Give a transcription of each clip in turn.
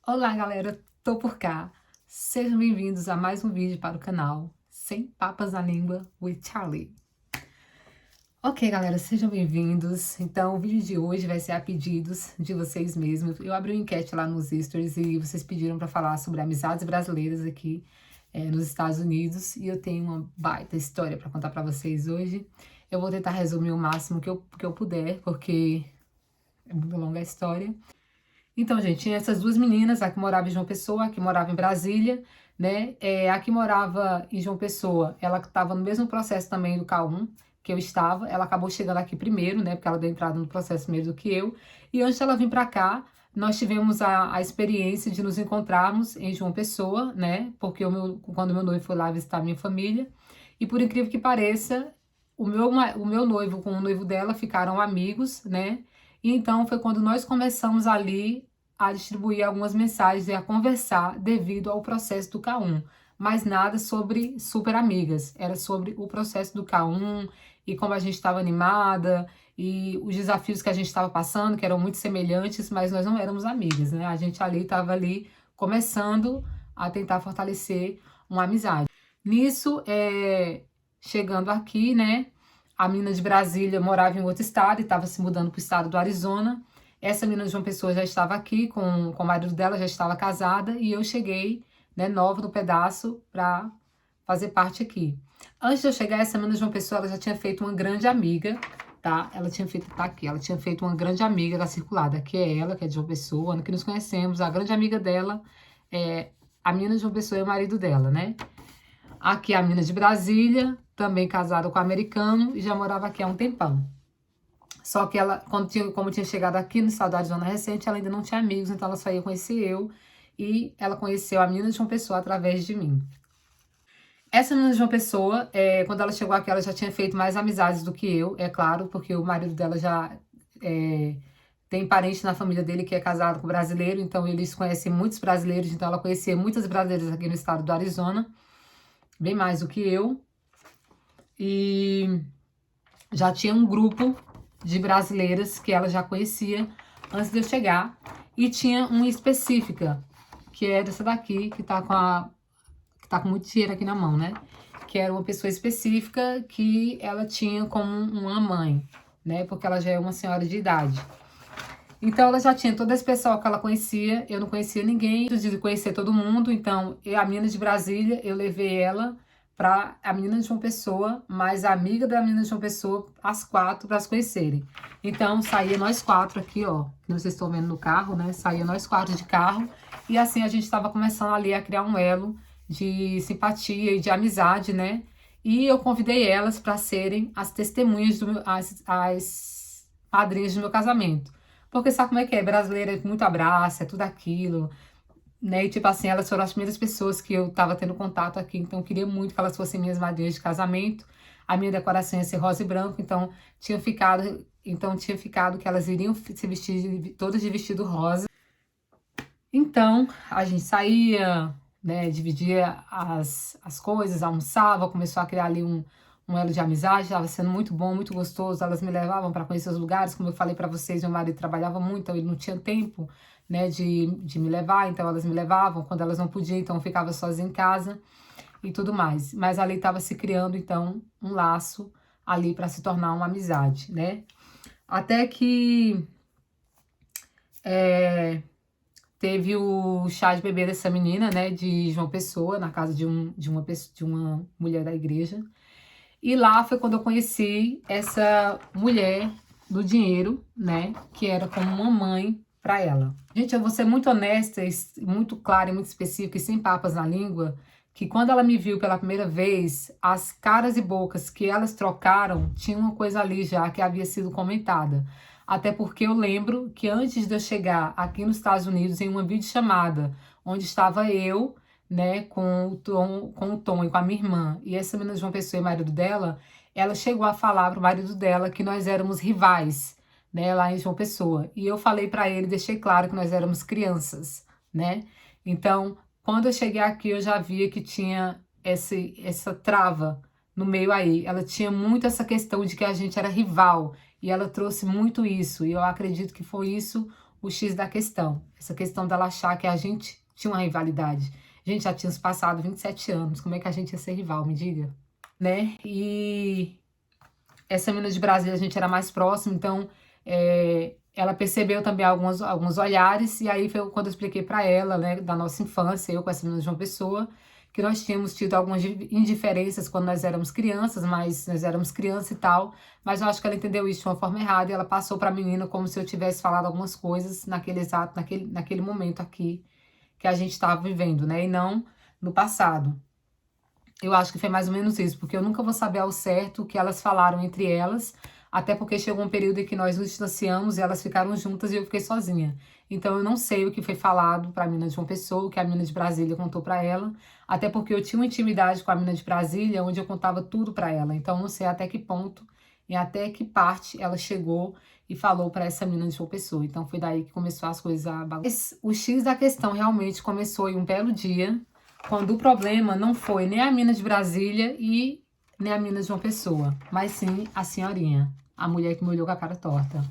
Olá, galera, tô por cá. Sejam bem-vindos a mais um vídeo para o canal Sem Papas na Língua with Charlie. Ok, galera, sejam bem-vindos. Então, o vídeo de hoje vai ser a pedidos de vocês mesmos. Eu abri uma enquete lá nos stories e vocês pediram para falar sobre amizades brasileiras aqui nos Estados Unidos. E eu tenho uma baita história para contar para vocês hoje. Eu vou tentar resumir o máximo que eu puder, porque é muito longa a história. Então, gente, tinha essas duas meninas, a que morava em João Pessoa, a que morava em Brasília, né? A que morava em João Pessoa, ela estava no mesmo processo também do K1 que eu estava. Ela acabou chegando aqui primeiro, né? Porque ela deu entrada no processo primeiro do que eu. E antes dela vir para cá, nós tivemos a experiência de nos encontrarmos em João Pessoa, né? Porque quando meu noivo foi lá visitar a minha família. E por incrível que pareça, o meu noivo com o noivo dela ficaram amigos, né? E então foi quando nós começamos ali a distribuir algumas mensagens e a conversar devido ao processo do K1. Mas nada sobre super amigas, era sobre o processo do K1 e como a gente estava animada e os desafios que a gente estava passando, que eram muito semelhantes, mas nós não éramos amigas, né? A gente ali estava ali começando a tentar fortalecer uma amizade. Nisso, chegando aqui, né? A menina de Brasília morava em outro estado e estava se mudando para o estado do Arizona. Essa menina de João Pessoa já estava aqui com o marido dela, já estava casada, e eu cheguei, né, nova no pedaço para fazer parte aqui. Antes de eu chegar, essa menina de João Pessoa, ela já tinha feito uma grande amiga, tá? Ela tinha feito, tá aqui, ela tinha feito uma grande amiga da Circulada, que é ela, que é de João Pessoa, que nos conhecemos. A grande amiga dela é a menina de João Pessoa e o marido dela, né? Aqui a menina de Brasília, também casada com um americano, e já morava aqui há um tempão. Só que ela, como tinha chegado aqui no estado da Arizona recente, ela ainda não tinha amigos, então ela só ia conhecer eu. E ela conheceu a menina de João Pessoa através de mim. Essa menina de João Pessoa, quando ela chegou aqui, ela já tinha feito mais amizades do que eu, é claro, porque o marido dela já tem parente na família dele que é casado com brasileiro, então eles conhecem muitos brasileiros, então ela conhecia muitas brasileiras aqui no estado do Arizona, bem mais do que eu. E já tinha um grupo de brasileiras que ela já conhecia antes de eu chegar. E tinha uma específica, que é dessa daqui, que tá com muito dinheiro aqui na mão, né? Que era uma pessoa específica que ela tinha como uma mãe, né? Porque ela já é uma senhora de idade. Então ela já tinha todo esse pessoal que ela conhecia, eu não conhecia ninguém, antes de conhecer todo mundo. Então a menina de Brasília, eu levei ela para a menina de João Pessoa, mais a amiga da menina de João Pessoa, as quatro, para as conhecerem. Então saía nós quatro aqui, ó, que vocês estão vendo no carro, né? Saía nós quatro de carro e assim a gente estava começando ali a criar um elo de simpatia e de amizade, né? E eu convidei elas para serem as testemunhas as padrinhas do meu casamento. Porque sabe como é que é? Brasileira é muito abraço, é tudo aquilo, né? E tipo assim, elas foram as primeiras pessoas que eu tava tendo contato aqui, então eu queria muito que elas fossem minhas madrinhas de casamento. A minha decoração ia ser rosa e branco, então tinha ficado que elas iriam se vestir todas de vestido rosa. Então, a gente saía, né, dividia as coisas, almoçava, começou a criar ali um elo de amizade, estava sendo muito bom, muito gostoso. Elas me levavam para conhecer os lugares, como eu falei para vocês, meu marido trabalhava muito, então ele não tinha tempo, né, de me levar, então elas me levavam. Quando elas não podiam, então eu ficava sozinha em casa e tudo mais. Mas ali estava se criando, então, um laço ali para se tornar uma amizade, né? Até que teve o chá de bebê dessa menina, né, de João Pessoa, na casa de uma mulher da igreja. E lá foi quando eu conheci essa mulher do dinheiro, né, que era como uma mãe para ela. Gente, eu vou ser muito honesta, muito clara e muito específica e sem papas na língua, que quando ela me viu pela primeira vez, as caras e bocas que elas trocaram, tinha uma coisa ali já que havia sido comentada. Até porque eu lembro que antes de eu chegar aqui nos Estados Unidos, em uma videochamada, onde estava eu, né, com o Tom e com a minha irmã, e essa menina de João Pessoa e o marido dela, ela chegou a falar pro marido dela que nós éramos rivais, né, lá em João Pessoa. E eu falei para ele, deixei claro que nós éramos crianças, né? Então, quando eu cheguei aqui, eu já via que tinha essa trava no meio aí. Ela tinha muito essa questão de que a gente era rival, e ela trouxe muito isso, e eu acredito que foi isso o X da questão. Essa questão dela achar que a gente tinha uma rivalidade. Gente, já tínhamos passado 27 anos. Como é que a gente ia ser rival, me diga? Né? E essa menina de Brasília, a gente era mais próximo, então ela percebeu também alguns olhares, e aí foi quando eu expliquei para ela, né, da nossa infância, eu com essa menina de uma pessoa, que nós tínhamos tido algumas indiferenças quando nós éramos crianças, mas nós éramos crianças e tal, mas eu acho que ela entendeu isso de uma forma errada, e ela passou para a menina como se eu tivesse falado algumas coisas naquele momento aqui, que a gente estava vivendo, né, e não no passado. Eu acho que foi mais ou menos isso, porque eu nunca vou saber ao certo o que elas falaram entre elas, até porque chegou um período em que nós nos distanciamos e elas ficaram juntas e eu fiquei sozinha. Então eu não sei o que foi falado para a mina de uma pessoa, o que a mina de Brasília contou para ela, até porque eu tinha uma intimidade com a mina de Brasília, onde eu contava tudo para ela. Então eu não sei até que ponto e até que parte ela chegou e falou para essa mina de uma pessoa. Então foi daí que começou as coisas a bagunçar. O X da questão realmente começou em um belo dia, quando o problema não foi nem a mina de Brasília e nem a mina de uma pessoa, mas sim a senhorinha, a mulher que me olhou com a cara torta.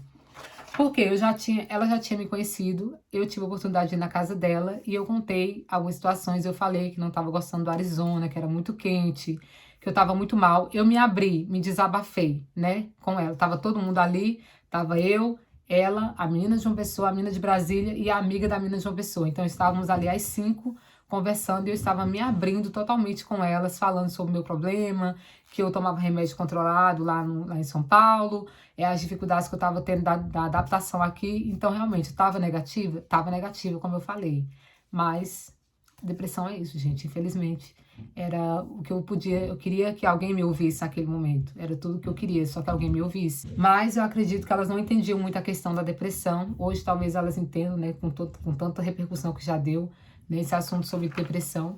Porque ela já tinha me conhecido, eu tive a oportunidade de ir na casa dela e eu contei algumas situações, eu falei que não estava gostando do Arizona, que era muito quente, que eu estava muito mal. Eu me abri, me desabafei, né, com ela. Tava todo mundo ali, tava eu, ela, a menina de uma pessoa, a menina de Brasília e a amiga da menina de uma pessoa. Então estávamos ali às 5 conversando e eu estava me abrindo totalmente com elas, falando sobre o meu problema, que eu tomava remédio controlado lá em São Paulo, as dificuldades que eu estava tendo da adaptação aqui. Então, realmente, estava negativa, como eu falei. Mas depressão é isso, gente. Infelizmente, era o que eu podia. Eu queria que alguém me ouvisse naquele momento. Era tudo que eu queria, só que alguém me ouvisse. Mas eu acredito que elas não entendiam muito a questão da depressão. Hoje, talvez elas entendam, né? Com tanta repercussão que já deu nesse assunto sobre depressão.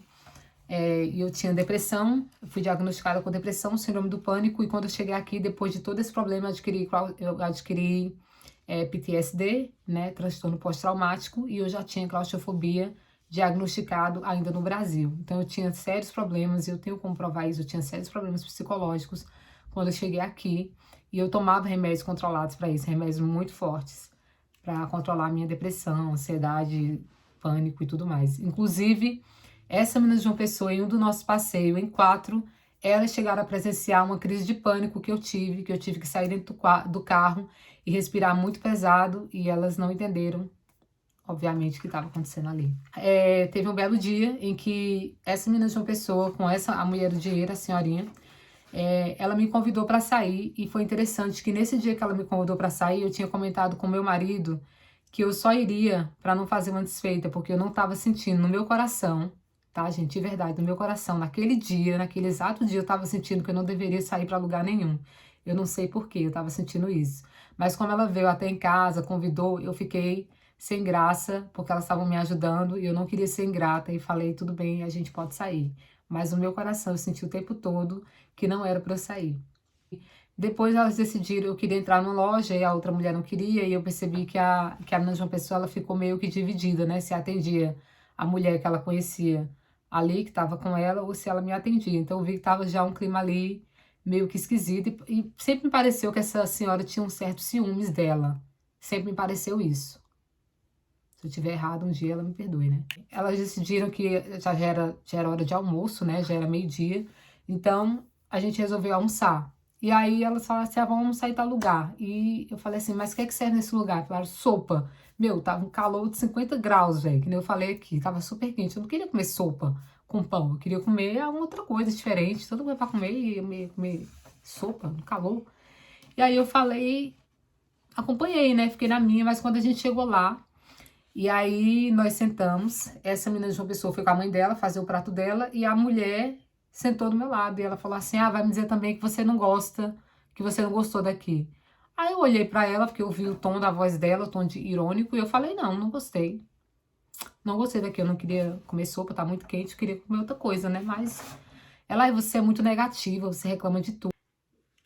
E eu tinha depressão, fui diagnosticada com depressão, síndrome do pânico, e quando eu cheguei aqui, depois de todo esse problema, eu adquiri PTSD, né, transtorno pós-traumático, e eu já tinha claustrofobia diagnosticado ainda no Brasil. Então eu tinha sérios problemas, e eu tenho como provar isso, eu tinha sérios problemas psicológicos quando eu cheguei aqui, e eu tomava remédios controlados para isso, remédios muito fortes, para controlar a minha depressão, ansiedade, pânico e tudo mais. Inclusive, essa menina de uma pessoa, em um do nosso passeio, em 4, elas chegaram a presenciar uma crise de pânico que eu tive que sair dentro do carro e respirar muito pesado, e elas não entenderam, obviamente, o que estava acontecendo ali. Teve um belo dia em que essa menina de uma pessoa, com a mulher do dinheiro, a senhorinha, ela me convidou para sair, e foi interessante que nesse dia que ela me convidou para sair, eu tinha comentado com meu marido que eu só iria para não fazer uma desfeita, porque eu não estava sentindo no meu coração, tá, gente, de verdade, no meu coração, naquele dia, naquele exato dia, eu estava sentindo que eu não deveria sair para lugar nenhum. Eu não sei porquê, eu estava sentindo isso. Mas como ela veio até em casa, convidou, eu fiquei sem graça, porque elas estavam me ajudando e eu não queria ser ingrata, e falei, tudo bem, a gente pode sair. Mas no meu coração eu senti o tempo todo que não era para eu sair. Depois elas decidiram, eu queria entrar numa loja e a outra mulher não queria, e eu percebi que a menina de uma pessoa, ela ficou meio que dividida, né? Se atendia a mulher que ela conhecia ali, que estava com ela, ou se ela me atendia. Então eu vi que estava já um clima ali meio que esquisito, e sempre me pareceu que essa senhora tinha um certo ciúmes dela. Sempre me pareceu isso. Se eu tiver errado um dia, ela me perdoe, né? Elas decidiram que já era hora de almoço, né? Já era meio-dia. Então a gente resolveu almoçar. E aí elas falaram assim, vamos almoçar em tal lugar. E eu falei assim, mas o que é que serve nesse lugar? Falaram, sopa. Meu, tava um calor de 50 graus, velho, que nem eu falei aqui. Tava super quente. Eu não queria comer sopa com pão. Eu queria comer alguma outra coisa diferente. Todo mundo pra comer e comer sopa no calor. E aí eu falei, acompanhei, né? Fiquei na minha, mas quando a gente chegou lá, e aí nós sentamos, essa menina de uma pessoa foi com a mãe dela fazer o prato dela, e a mulher sentou do meu lado, e ela falou assim, vai me dizer também que você não gosta, que você não gostou daqui. Aí eu olhei pra ela, porque eu vi o tom da voz dela, o tom irônico, e eu falei, não gostei. Não gostei daqui, eu não queria comer sopa, tá muito quente, eu queria comer outra coisa, né? Mas você é muito negativa, você reclama de tudo.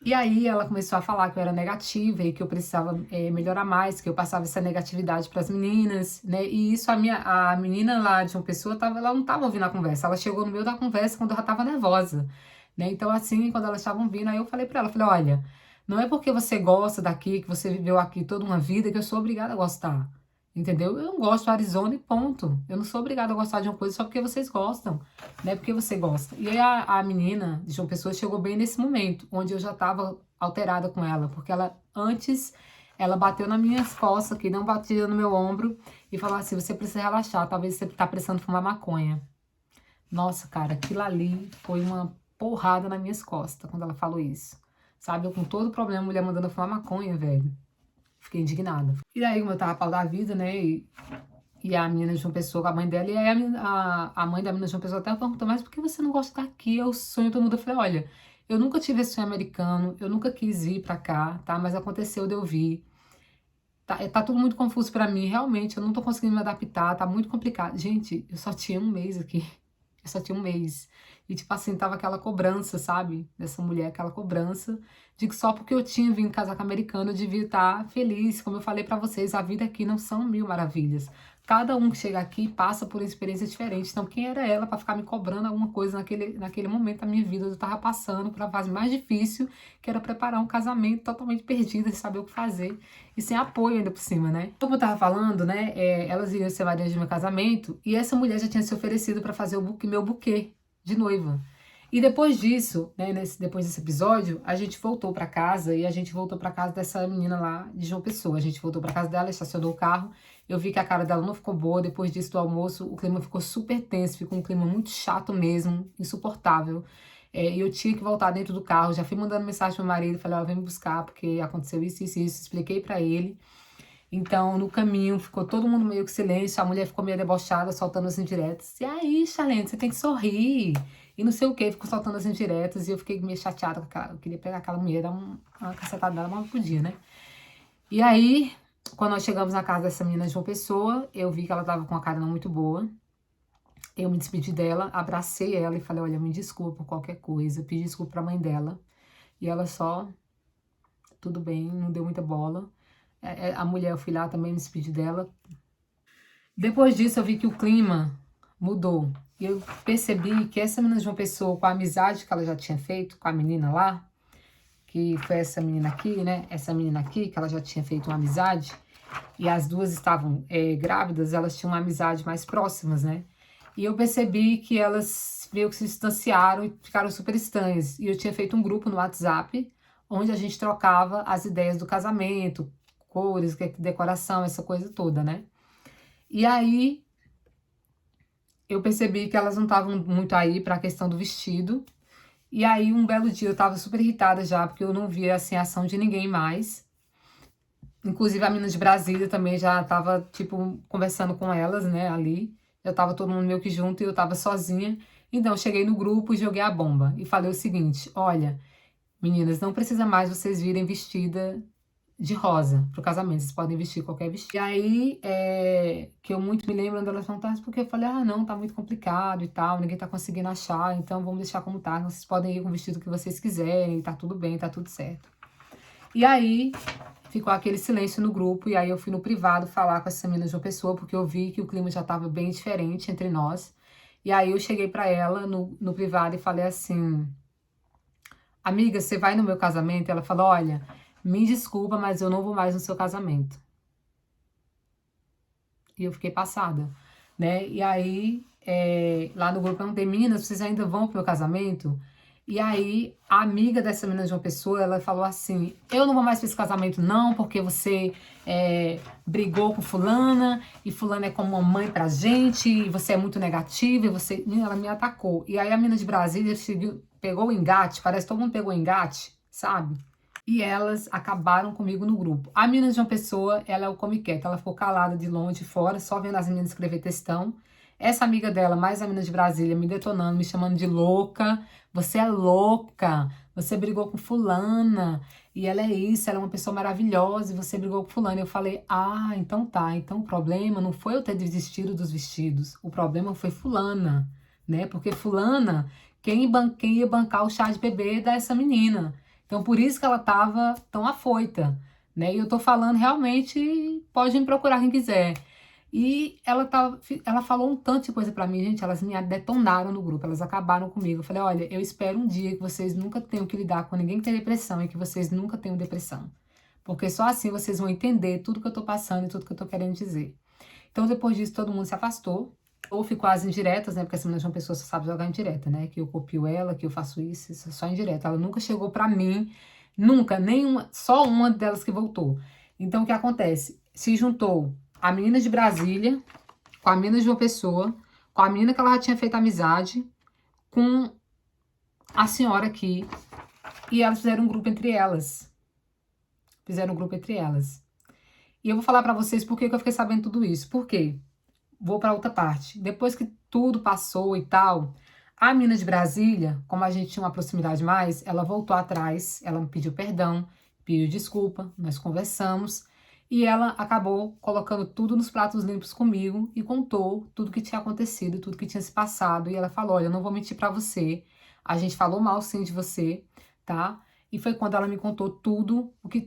E aí ela começou a falar que eu era negativa e que eu precisava melhorar mais, que eu passava essa negatividade para as meninas, né? E isso a menina lá de uma pessoa, ela não estava ouvindo a conversa, ela chegou no meio da conversa quando eu já estava nervosa, né? Então assim, quando elas estavam vindo, aí eu falei para ela, olha, não é porque você gosta daqui, que você viveu aqui toda uma vida, que eu sou obrigada a gostar. Entendeu? Eu não gosto do Arizona e ponto. Eu não sou obrigada a gostar de uma coisa só porque vocês gostam, né? Porque você gosta. E aí a menina de João Pessoa chegou bem nesse momento, onde eu já tava alterada com ela, porque ela antes ela bateu nas minhas costas, que não batia no meu ombro, e falou assim: você precisa relaxar, talvez você tá precisando fumar maconha. Nossa, cara, aquilo ali foi uma porrada nas minhas costas quando ela falou isso. Sabe, eu com todo problema, a mulher mandando eu fumar maconha, velho. Fiquei indignada. E aí, como eu tava pau da vida, né? E a menina de uma pessoa com a mãe dela, e aí a mãe da menina de uma pessoa até perguntou, mas por que você não gosta daqui? É o sonho de todo mundo. Eu falei, olha, eu nunca tive esse sonho americano, eu nunca quis ir pra cá, tá? Mas aconteceu de eu vir. Tá tudo muito confuso pra mim, realmente, eu não tô conseguindo me adaptar, tá muito complicado. Gente, eu só tinha um mês aqui. Eu só tinha um mês. E, tipo assim, tava aquela cobrança, sabe? Dessa mulher, aquela cobrança de que só porque eu tinha vindo casar com americano eu devia estar feliz. Como eu falei pra vocês, a vida aqui não são mil maravilhas. Cada um que chega aqui passa por uma experiência diferente. Então, quem era ela pra ficar me cobrando alguma coisa naquele momento da minha vida? Eu tava passando por uma fase mais difícil, que era preparar um casamento totalmente perdida, sem saber o que fazer. E sem apoio ainda por cima, né? Como eu tava falando, né? Elas iriam ser madrinhas de meu casamento e essa mulher já tinha se oferecido pra fazer meu buquê de noiva. E depois disso, né, depois desse episódio, a gente voltou pra casa e a gente voltou pra casa dessa menina lá de João Pessoa. A gente voltou pra casa dela, estacionou o carro. Eu vi que a cara dela não ficou boa. Depois disso do almoço, o clima ficou super tenso, ficou um clima muito chato mesmo, insuportável. E eu tinha que voltar dentro do carro. Já fui mandando mensagem pro meu marido, falei, ó, vem me buscar, porque aconteceu isso, isso, isso. Expliquei pra ele. Então, no caminho, ficou todo mundo meio que silêncio, a mulher ficou meio debochada, soltando as indiretas. E aí, Charlene, você tem que sorrir. E não sei o que, ficou soltando as indiretas, e eu fiquei meio chateada com aquela. Eu queria pegar aquela mulher, dar uma cacetada dela, mas não podia, né? E aí, quando nós chegamos na casa dessa menina de uma pessoa, eu vi que ela tava com uma cara não muito boa. Eu me despedi dela, abracei ela e falei, olha, me desculpa por qualquer coisa, pedi desculpa pra mãe dela. E ela só, tudo bem, não deu muita bola. A mulher, eu fui lá também me despedi dela. Depois disso, eu vi que o clima mudou. E eu percebi que essa menina de uma pessoa, com a amizade que ela já tinha feito com a menina lá, que foi essa menina aqui, né? Essa menina aqui, que ela já tinha feito uma amizade, e as duas estavam grávidas, elas tinham uma amizade mais próximas, né? E eu percebi que elas meio que se distanciaram e ficaram super estranhas. E eu tinha feito um grupo no WhatsApp, onde a gente trocava as ideias do casamento, cores, decoração, essa coisa toda, né? E aí eu percebi que elas não estavam muito aí para a questão do vestido. E aí um belo dia eu tava super irritada já, porque eu não via assim a ação de ninguém mais. Inclusive a menina de Brasília também já tava tipo conversando com elas, né, ali. Já tava todo mundo meio que junto e eu tava sozinha. Então eu cheguei no grupo e joguei a bomba e falei o seguinte: "Olha, meninas, não precisa mais vocês virem vestida de rosa pro casamento, vocês podem vestir qualquer vestido." E aí, que eu muito me lembro delas perguntaram, porque eu falei, ah, não, tá muito complicado e tal, ninguém tá conseguindo achar, então vamos deixar como tá, vocês podem ir com o vestido que vocês quiserem, tá tudo bem, tá tudo certo. E aí, ficou aquele silêncio no grupo, e aí eu fui no privado falar com essa menina de uma pessoa, porque eu vi que o clima já tava bem diferente entre nós. E aí eu cheguei pra ela no privado e falei assim, amiga, você vai no meu casamento? Ela falou, olha, me desculpa, mas eu não vou mais no seu casamento. E eu fiquei passada, né? E aí, lá no grupo eu perguntei, meninas, vocês ainda vão pro meu casamento? E aí, a amiga dessa menina de uma pessoa, ela falou assim, eu não vou mais pra esse casamento não, porque você brigou com fulana, e fulana é como uma mãe pra gente, e você é muito negativa, e você... Menina, ela me atacou. E aí a menina de Brasília pegou o engate, parece que todo mundo pegou o engate, sabe? E elas acabaram comigo no grupo. A menina de uma pessoa, ela é o come quieta, ela ficou calada de longe, de fora, só vendo as meninas escrever textão. Essa amiga dela, mais a menina de Brasília, me detonando, me chamando de louca. Você é louca, você brigou com fulana, e ela é isso, ela é uma pessoa maravilhosa, e você brigou com fulana. Eu falei, ah, então tá, então o problema não foi eu ter desistido dos vestidos, o problema foi fulana, né? Porque fulana, quem ia bancar o chá de bebê dessa menina. Então, por isso que ela estava tão afoita, né? E eu tô falando realmente, pode me procurar quem quiser. E ela falou um tanto de coisa pra mim, gente, elas me detonaram no grupo, elas acabaram comigo. Eu falei, olha, eu espero um dia que vocês nunca tenham que lidar com ninguém que tem depressão e que vocês nunca tenham depressão. Porque só assim vocês vão entender tudo que eu tô passando e tudo que eu tô querendo dizer. Então, depois disso, todo mundo se afastou. Ou ficou as indiretas, né? Porque essa menina de uma pessoa só sabe jogar indireta, né? Que eu copio ela, que eu faço isso é só indireta. Ela nunca chegou pra mim, nunca, nenhuma, só uma delas que voltou. Então, o que acontece? Se juntou a menina de Brasília, com a menina de uma pessoa, com a menina que ela já tinha feito amizade, com a senhora aqui, e elas fizeram um grupo entre elas. Fizeram um grupo entre elas. E eu vou falar pra vocês por que eu fiquei sabendo tudo isso. Por quê? Vou pra outra parte. Depois que tudo passou e tal, a menina de Brasília, como a gente tinha uma proximidade mais, ela voltou atrás, ela me pediu perdão, pediu desculpa, nós conversamos, e ela acabou colocando tudo nos pratos limpos comigo e contou tudo que tinha acontecido, tudo que tinha se passado, e ela falou, olha, eu não vou mentir pra você, a gente falou mal sim de você, tá? E foi quando ela me contou tudo o que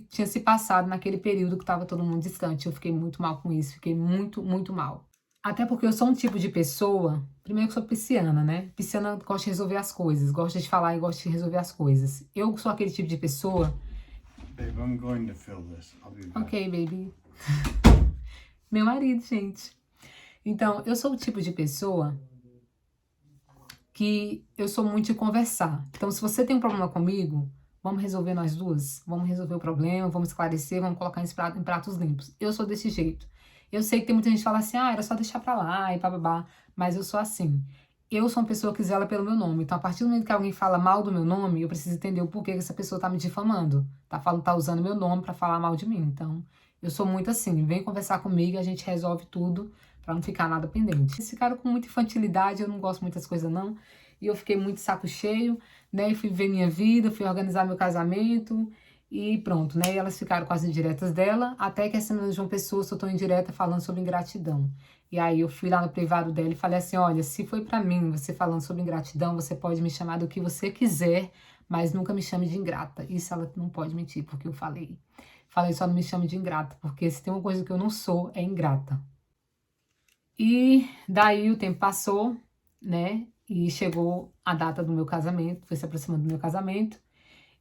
tinha se passado naquele período que estava todo mundo distante. Eu fiquei muito mal com isso, fiquei muito, muito mal. Até porque eu sou um tipo de pessoa, primeiro que eu sou pisciana, né? Pisciana gosta de resolver as coisas, gosta de falar e gosta de resolver as coisas. Eu sou aquele tipo de pessoa... Babe, I'm going to fill this. I'll be back. Ok, baby. Meu marido, gente. Então, eu sou o tipo de pessoa que eu sou muito de conversar. Então, se você tem um problema comigo, vamos resolver nós duas. Vamos resolver o problema, vamos esclarecer, vamos colocar em pratos limpos. Eu sou desse jeito. Eu sei que tem muita gente que fala assim, ah, era só deixar pra lá e bababá, mas eu sou assim. Eu sou uma pessoa que zela pelo meu nome. Então, a partir do momento que alguém fala mal do meu nome, eu preciso entender o porquê que essa pessoa tá me difamando. Tá usando meu nome pra falar mal de mim. Então, eu sou muito assim. Vem conversar comigo e a gente resolve tudo pra não ficar nada pendente. Eles ficaram com muita infantilidade, eu não gosto muito das coisas não. E eu fiquei muito saco cheio, né? E fui ver minha vida, fui organizar meu casamento e pronto, né? E elas ficaram com as indiretas dela, até que essa menina de uma pessoa soltou indireta falando sobre ingratidão. E aí eu fui lá no privado dela e falei assim, olha, se foi pra mim você falando sobre ingratidão, você pode me chamar do que você quiser, mas nunca me chame de ingrata. Isso ela não pode mentir, porque eu falei. Falei, só não me chame de ingrata, porque se tem uma coisa que eu não sou, é ingrata. E daí o tempo passou, né? E chegou a data do meu casamento, foi se aproximando do meu casamento.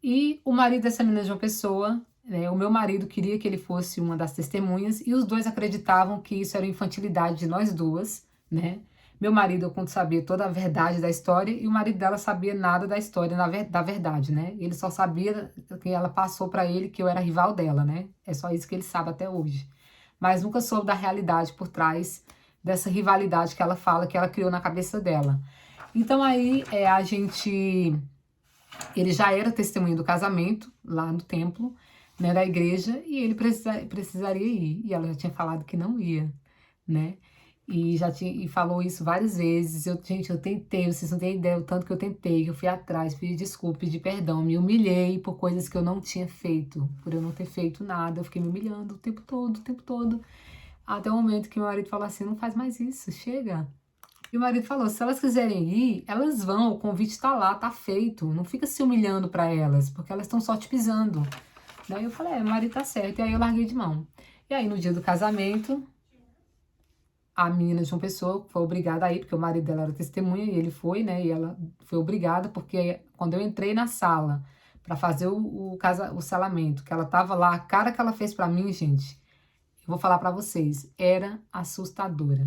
E o marido dessa menina de uma pessoa, né, o meu marido queria que ele fosse uma das testemunhas, e os dois acreditavam que isso era infantilidade de nós duas, né? Meu marido, eu conto, sabia toda a verdade da história, e o marido dela sabia nada da história, da verdade, né? Ele só sabia que ela passou pra ele que eu era rival dela, né? É só isso que ele sabe até hoje. Mas nunca soube da realidade por trás dessa rivalidade que ela fala, que ela criou na cabeça dela. Então aí ele já era testemunha do casamento lá no templo, né, da igreja, e ele precisaria ir. E ela já tinha falado que não ia, né? E falou isso várias vezes. Gente, eu tentei, vocês não têm ideia o tanto que eu tentei, que eu fui atrás, pedi desculpa, pedi perdão, me humilhei por coisas que eu não tinha feito, por eu não ter feito nada. Eu fiquei me humilhando o tempo todo. Até o momento que meu marido falou assim, não faz mais isso, chega. E o marido falou, se elas quiserem ir, elas vão, o convite tá lá, tá feito. Não fica se humilhando pra elas, porque elas estão só te pisando. Daí eu falei, o marido tá certo. E aí eu larguei de mão. E aí no dia do casamento, a menina de uma pessoa foi obrigada a ir, porque o marido dela era testemunha, e ele foi, né? E ela foi obrigada, porque quando eu entrei na sala pra fazer o selamento, que ela tava lá, a cara que ela fez pra mim, gente, eu vou falar pra vocês, era assustadora.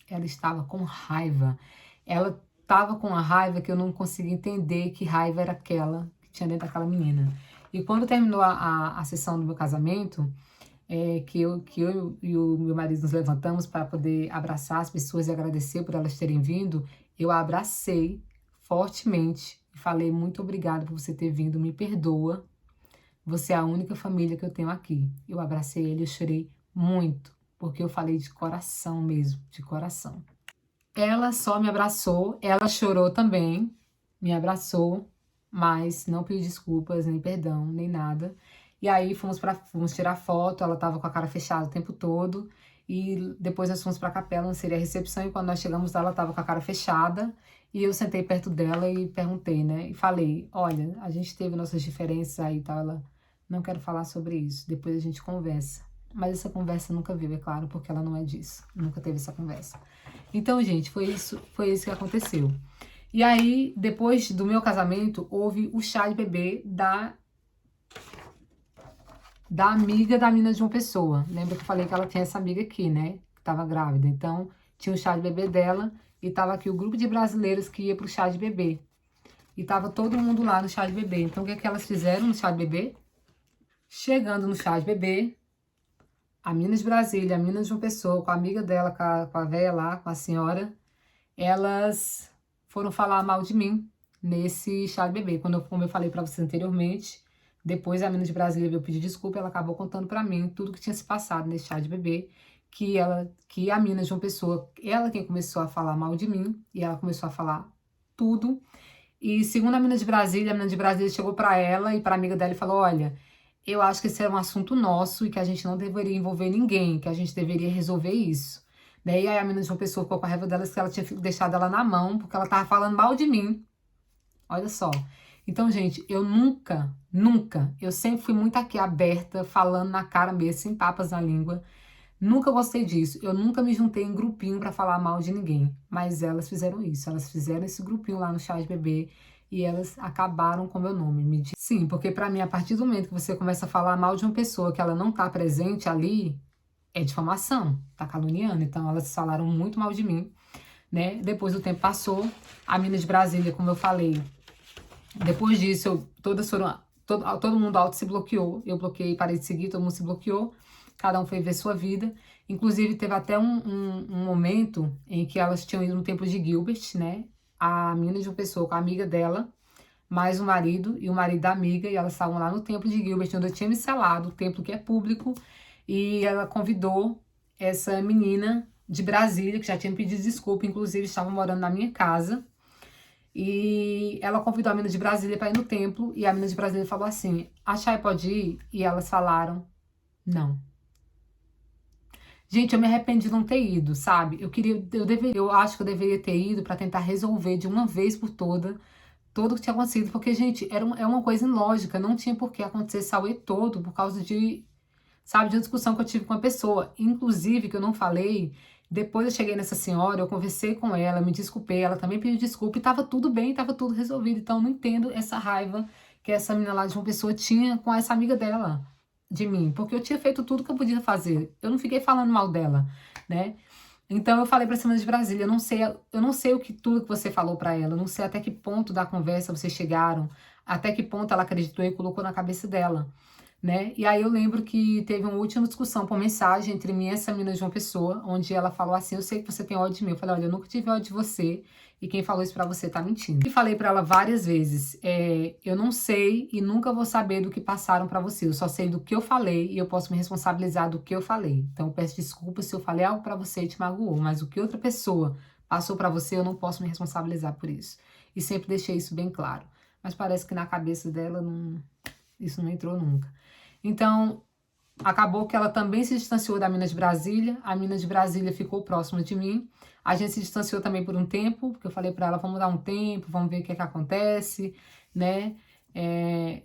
Ela estava com raiva. Ela estava com uma raiva que eu não conseguia entender que raiva era aquela que tinha dentro daquela menina. E quando terminou a sessão do meu casamento, que eu e o meu marido nos levantamos para poder abraçar as pessoas e agradecer por elas terem vindo, eu a abracei fortemente e falei, muito obrigada por você ter vindo, me perdoa. Você é a única família que eu tenho aqui. Eu abracei ele, eu chorei muito, porque eu falei de coração mesmo, de coração. Ela só me abraçou, ela chorou também, me abraçou, mas não pediu desculpas, nem perdão, nem nada. E aí fomos tirar foto, ela tava com a cara fechada o tempo todo, e depois nós fomos pra capela, onde seria a recepção, e quando nós chegamos lá, ela tava com a cara fechada, e eu sentei perto dela e perguntei, né, e falei, olha, a gente teve nossas diferenças aí e tal, ela, não quero falar sobre isso, depois a gente conversa. Mas essa conversa nunca veio, é claro, porque ela não é disso. Nunca teve essa conversa. Então, gente, foi isso que aconteceu. E aí, depois do meu casamento, houve o chá de bebê da amiga da menina de João Pessoa. Lembra que eu falei que ela tinha essa amiga aqui, né? Que tava grávida. Então, tinha o chá de bebê dela e tava aqui o grupo de brasileiros que ia pro chá de bebê. E tava todo mundo lá no chá de bebê. Então, o que é que elas fizeram no chá de bebê? Chegando no chá de bebê, a menina de Brasília, a menina de João Pessoa, com a amiga dela, com a véia lá, com a senhora, elas foram falar mal de mim nesse chá de bebê. Como eu falei pra você anteriormente, depois a menina de Brasília veio pedir desculpa, ela acabou contando pra mim tudo que tinha se passado nesse chá de bebê, que a menina de João Pessoa, ela quem começou a falar mal de mim, e ela começou a falar tudo. E segundo a menina de Brasília chegou pra ela e pra amiga dela e falou: olha, eu acho que esse é um assunto nosso e que a gente não deveria envolver ninguém, que a gente deveria resolver isso. Daí a menina de João Pessoa ficou com a raiva dela, que ela tinha deixado ela na mão, porque ela tava falando mal de mim. Olha só. Então, gente, eu nunca, eu sempre fui muito aqui aberta, falando na cara mesmo, sem papas na língua. Nunca gostei disso. Eu nunca me juntei em grupinho pra falar mal de ninguém. Mas elas fizeram isso. Elas fizeram esse grupinho lá no chá de bebê e elas acabaram com o meu nome. Sim, porque pra mim, a partir do momento que você começa a falar mal de uma pessoa que ela não tá presente ali, é difamação, tá caluniando. Então elas falaram muito mal de mim, né? Depois o tempo passou, a menina de Brasília, como eu falei, depois disso, todo mundo auto se bloqueou. Eu bloqueei, parei de seguir, todo mundo se bloqueou. Cada um foi ver sua vida. Inclusive, teve até um momento em que elas tinham ido no templo de Gilbert, né? A menina de uma pessoa com a amiga dela, mais o marido e o marido da amiga, e elas estavam lá no templo de Gilbert, onde eu tinha me selado, o templo que é público, e ela convidou essa menina de Brasília, que já tinha pedido desculpa, inclusive estava morando na minha casa, e ela convidou a menina de Brasília para ir no templo, e a menina de Brasília falou assim: a Chay pode ir? E elas falaram: não. Gente, eu me arrependi de não ter ido, sabe? Eu acho que eu deveria ter ido para tentar resolver de uma vez por toda tudo o que tinha acontecido, porque, gente, é uma coisa ilógica, não tinha por que acontecer esse auê todo por causa de, sabe, de uma discussão que eu tive com uma pessoa, inclusive, que eu não falei, depois eu cheguei nessa senhora, eu conversei com ela, me desculpei, ela também pediu desculpa e tava tudo bem, tava tudo resolvido, então eu não entendo essa raiva que essa menina lá de uma pessoa tinha com essa amiga dela, de mim, porque eu tinha feito tudo que eu podia fazer, eu não fiquei falando mal dela, né? Então eu falei pra essa menina de Brasília, eu não sei tudo que você falou pra ela, eu não sei até que ponto da conversa vocês chegaram, até que ponto ela acreditou e colocou na cabeça dela, né? E aí eu lembro que teve uma última discussão por mensagem entre mim e essa menina de uma pessoa, onde ela falou assim: eu sei que você tem ódio de mim. Eu falei: olha, eu nunca tive ódio de você e quem falou isso pra você tá mentindo. E falei pra ela várias vezes: eu não sei e nunca vou saber do que passaram pra você, eu só sei do que eu falei e eu posso me responsabilizar do que eu falei. Então eu peço desculpas se eu falei algo pra você e te magoou, mas o que outra pessoa passou pra você, eu não posso me responsabilizar por isso. E sempre deixei isso bem claro. Mas parece que na cabeça dela isso não entrou nunca. Então, acabou que ela também se distanciou da mina de Brasília. A mina de Brasília ficou próxima de mim. A gente se distanciou também por um tempo, porque eu falei pra ela: vamos dar um tempo, vamos ver o que é que acontece, né?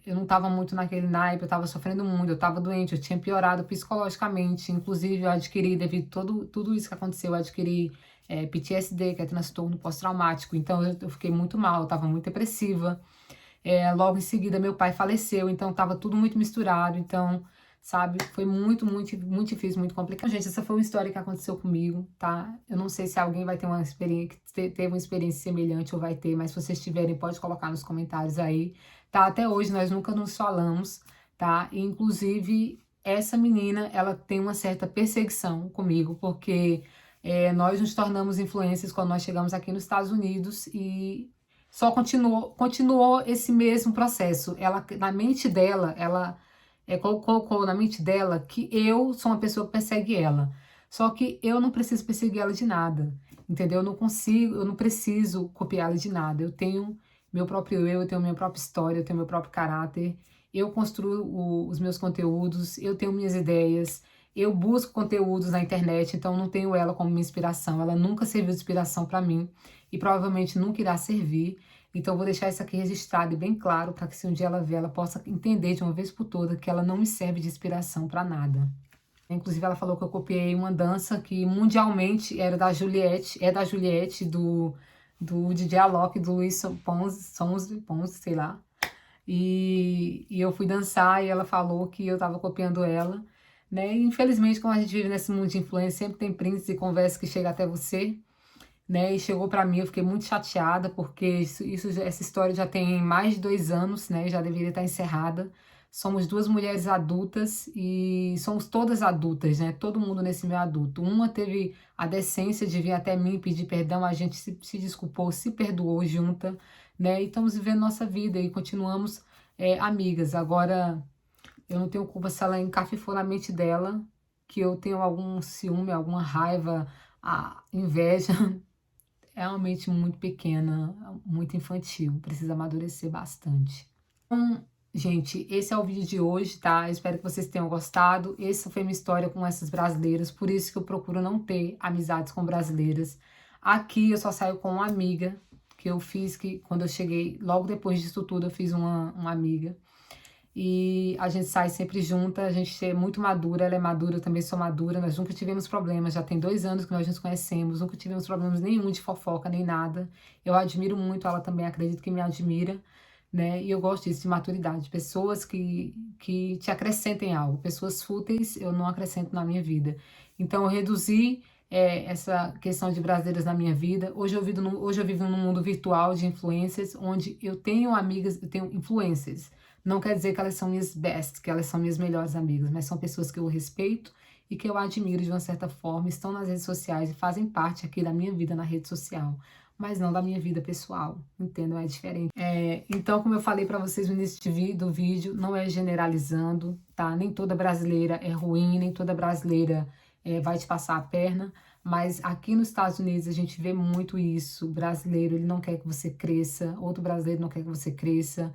Eu não tava muito naquele naipe, eu tava sofrendo muito, eu tava doente, eu tinha piorado psicologicamente. Inclusive, eu adquiri, devido a tudo isso que aconteceu, eu adquiri PTSD, que é transtorno pós-traumático. Então, eu fiquei muito mal, eu tava muito depressiva. Logo em seguida, meu pai faleceu, então tava tudo muito misturado. Então, sabe, foi muito, muito, muito difícil, muito complicado. Gente, essa foi uma história que aconteceu comigo, tá? Eu não sei se alguém vai ter uma experiência, teve uma experiência semelhante ou vai ter, mas se vocês tiverem, pode colocar nos comentários aí, tá? Até hoje nós nunca nos falamos, tá? E, inclusive, essa menina, ela tem uma certa perseguição comigo, porque nós nos tornamos influencers quando nós chegamos aqui nos Estados Unidos e só continuou esse mesmo processo. Ela, na mente dela, ela colocou na mente dela que eu sou uma pessoa que persegue ela. Só que eu não preciso perseguir ela de nada, entendeu? Eu não preciso copiá-la de nada. Eu tenho meu próprio eu tenho minha própria história, eu tenho meu próprio caráter. Eu construo os meus conteúdos, eu tenho minhas ideias, eu busco conteúdos na internet, então não tenho ela como minha inspiração. Ela nunca serviu de inspiração para mim e provavelmente nunca irá servir. Então, eu vou deixar isso aqui registrado e bem claro para que, se um dia ela ver, ela possa entender de uma vez por todas que ela não me serve de inspiração para nada. Inclusive, ela falou que eu copiei uma dança que mundialmente era da Juliette, do DJ Alok, do Luiz Ponzi, sei lá. e eu fui dançar e ela falou que eu tava copiando ela, né? E infelizmente, como a gente vive nesse mundo de influência, sempre tem prints e conversas que chegam até você, né? E chegou pra mim, eu fiquei muito chateada, porque essa história já tem mais de 2 anos, né? Já deveria estar encerrada. Somos duas mulheres adultas e somos todas adultas, né? Todo mundo nesse meio adulto. Uma teve a decência de vir até mim pedir perdão, a gente se desculpou, se perdoou junta, né? E estamos vivendo nossa vida e continuamos amigas. Agora, eu não tenho culpa se ela encafifou na mente dela, que eu tenho algum ciúme, alguma raiva, a inveja. É uma mente muito pequena, muito infantil, precisa amadurecer bastante. Então, gente, esse é o vídeo de hoje, tá? Eu espero que vocês tenham gostado. Essa foi minha história com essas brasileiras, por isso que eu procuro não ter amizades com brasileiras. Aqui eu só saio com uma amiga, que eu fiz, que quando eu cheguei, logo depois disso tudo, eu fiz uma amiga. E a gente sai sempre junta, a gente é muito madura, ela é madura, eu também sou madura, nós nunca tivemos problemas, já tem 2 anos que nós nos conhecemos, nunca tivemos problemas nenhum de fofoca, nem nada. Eu admiro muito, ela também acredito que me admira, né? E eu gosto disso, de maturidade, pessoas que te acrescentem algo, pessoas fúteis eu não acrescento na minha vida. Então eu reduzi essa questão de brasileiras na minha vida. Hoje eu vivo num mundo virtual de influências, onde eu tenho amigas, eu tenho influências. Não quer dizer que elas são minhas best, que elas são minhas melhores amigas, mas são pessoas que eu respeito e que eu admiro de uma certa forma, estão nas redes sociais e fazem parte aqui da minha vida na rede social, mas não da minha vida pessoal, entendeu? É diferente. Então, como eu falei para vocês no início do vídeo, não é generalizando, tá? Nem toda brasileira é ruim, nem toda brasileira vai te passar a perna, mas aqui nos Estados Unidos a gente vê muito isso. O brasileiro, ele não quer que você cresça, outro brasileiro não quer que você cresça.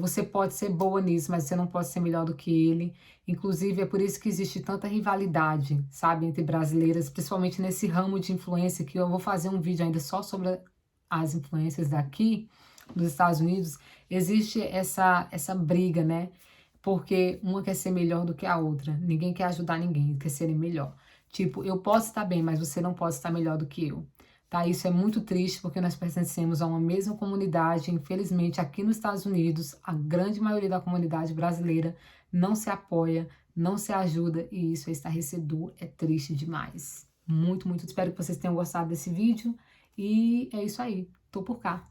Você pode ser boa nisso, mas você não pode ser melhor do que ele. Inclusive, é por isso que existe tanta rivalidade, sabe, entre brasileiras, principalmente nesse ramo de influência, que eu vou fazer um vídeo ainda só sobre as influências daqui, dos Estados Unidos. Existe essa briga, né? Porque uma quer ser melhor do que a outra. Ninguém quer ajudar ninguém, quer ser melhor. Tipo, eu posso estar bem, mas você não pode estar melhor do que eu. Tá? Isso é muito triste porque nós pertencemos a uma mesma comunidade. Infelizmente, aqui nos Estados Unidos, a grande maioria da comunidade brasileira não se apoia, não se ajuda e isso é estarrecedor, é triste demais. Muito, muito. Espero que vocês tenham gostado desse vídeo e é isso aí. Tô por cá.